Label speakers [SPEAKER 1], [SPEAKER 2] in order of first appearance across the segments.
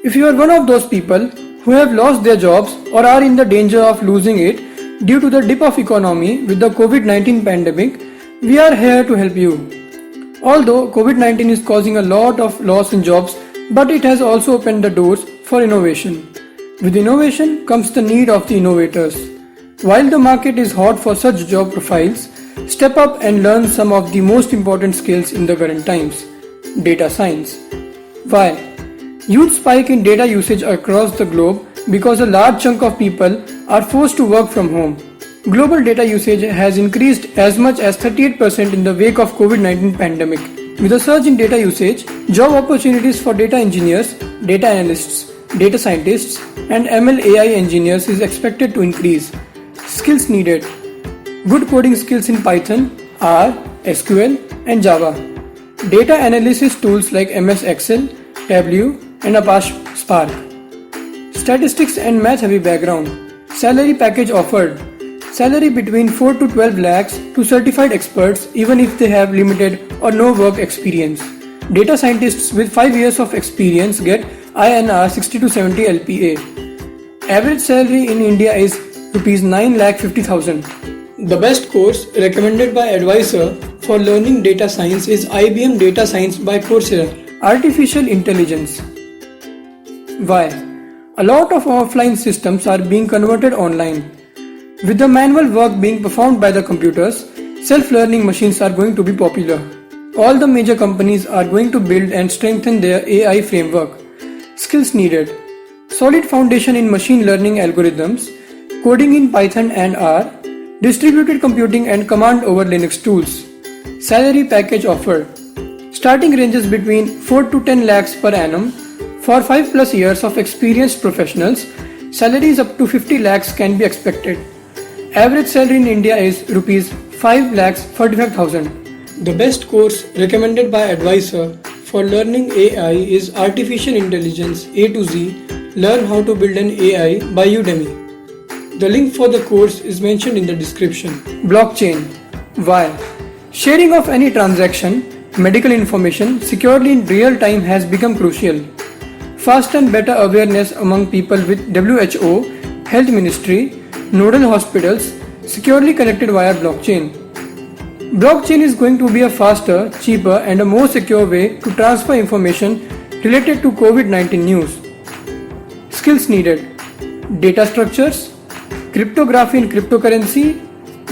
[SPEAKER 1] If you are one of those people who have lost their jobs or are in the danger of losing it due to the dip of economy with the COVID-19 pandemic, we are here to help you. Although COVID-19 is causing a lot of loss in jobs, but it has also opened the doors for innovation. With innovation comes the need of the innovators. While the market is hot for such job profiles, step up and learn some of the most important skills in the current times. Data science. Why? Huge spike in data usage across the globe because a large chunk of people are forced to work from home. Global data usage has increased as much as 38% in the wake of COVID-19 pandemic. With a surge in data usage, job opportunities for data engineers, data analysts, data scientists, and ML AI engineers is expected to increase. Skills needed. Good coding skills in Python, R, SQL, and Java. Data analysis tools like MS Excel, Tableau, and Apache Spark. Statistics and math heavy background. Salary package offered. Salary between 4 to 12 lakhs to certified experts even if they have limited or no work experience. Data scientists with 5 years of experience get INR 60 to 70 LPA. Average salary in India is Rs 9,50,000. The best course recommended by advisor for learning data science is IBM Data Science by Coursera. Artificial intelligence. Why? A lot of offline systems are being converted online. With the manual work being performed by the computers, self-learning machines are going to be popular. All the major companies are going to build and strengthen their AI framework. Skills needed. Solid foundation in machine learning algorithms, coding in Python and R, distributed computing and command over Linux tools. Salary package offered. Starting ranges between 4 to 10 lakhs per annum. For 5 plus years of experienced professionals, salaries up to 50 lakhs can be expected. Average salary in India is Rs 5 lakhs 45,000. The best course recommended by advisor for learning AI is Artificial Intelligence A to Z, Learn How to Build an AI by Udemy. The link for the course is mentioned in the description. Blockchain. Why? Sharing of any transaction, medical information securely in real time has become crucial. Fast and better awareness among people with WHO, Health Ministry, nodal hospitals securely connected via blockchain. Blockchain is going to be a faster, cheaper and a more secure way to transfer information related to COVID-19 news. Skills needed. Data structures, cryptography and cryptocurrency,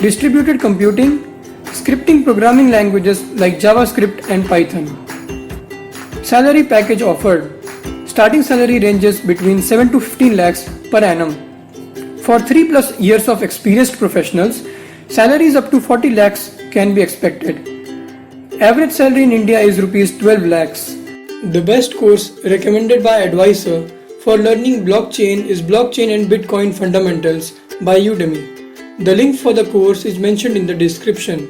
[SPEAKER 1] distributed computing, scripting programming languages like JavaScript and Python. Salary package offered. Starting salary ranges between 7 to 15 lakhs per annum. For 3 plus years of experienced professionals, salaries up to 40 lakhs can be expected. Average salary in India is Rs 12 lakhs. The best course recommended by advisor for learning blockchain is Blockchain and Bitcoin Fundamentals by Udemy. The link for the course is mentioned in the description.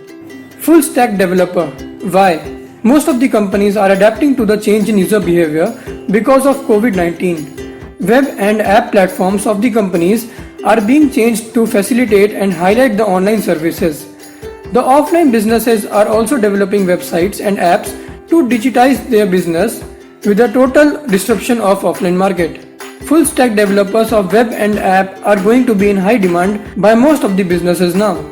[SPEAKER 1] Full stack developer. Why? Most of the companies are adapting to the change in user behavior because of COVID-19. Web and app platforms of the companies are being changed to facilitate and highlight the online services. The offline businesses are also developing websites and apps to digitize their business with a total disruption of offline market. Full stack developers of web and app are going to be in high demand by most of the businesses now.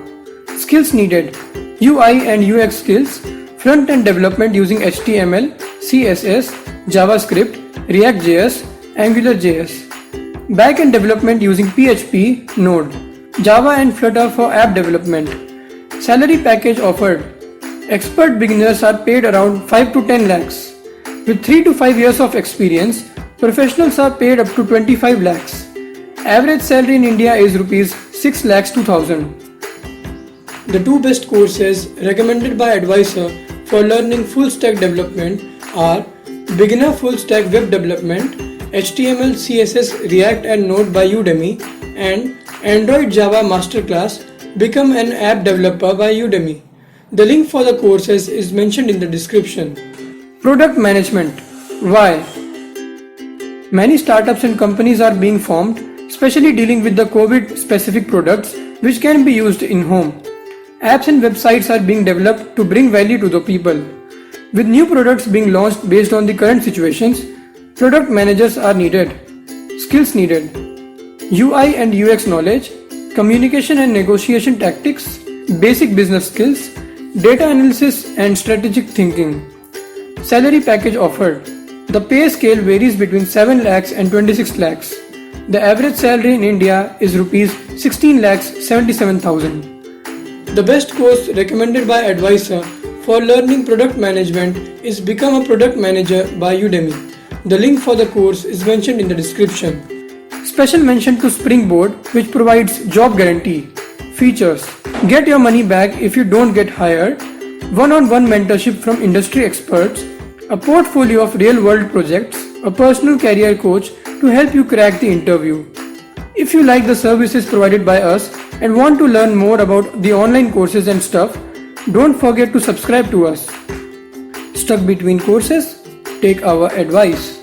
[SPEAKER 1] Skills needed. UI and UX skills, front-end development using HTML, CSS, JavaScript, React.js, AngularJS. Back-end development using PHP, Node, Java and Flutter for app development. Salary package offered. Expert beginners are paid around 5 to 10 lakhs. With 3 to 5 years of experience, professionals are paid up to 25 lakhs. Average salary in India is Rs 6 lakhs 2000. The two best courses recommended by advisor for learning full stack development are Beginner Full Stack Web Development, HTML, CSS, React and Node by Udemy, and Android Java Masterclass, Become an App Developer by Udemy. The link for the courses is mentioned in the description. Product management. Why? Many startups and companies are being formed, especially dealing with the COVID specific products which can be used in home. Apps and websites are being developed to bring value to the people. With new products being launched based on the current situations, Product managers are needed. Skills needed: UI and UX knowledge, communication and negotiation tactics, basic business skills, data analysis and strategic thinking. Salary package offered: the pay scale varies between 7 lakhs and 26 lakhs. The average salary in India is rupees 16 lakhs 77,000. The best course recommended by Advisor for learning product management is Become a Product Manager by Udemy. The link for the course is mentioned in the description. Special mention to Springboard, which provides job guarantee. Features: get your money back if you don't get hired, one-on-one mentorship from industry experts, a portfolio of real-world projects, a personal career coach to help you crack the interview. If you like the services provided by us and want to learn more about the online courses and stuff, don't forget to subscribe to us. Stuck between courses? Take our advice.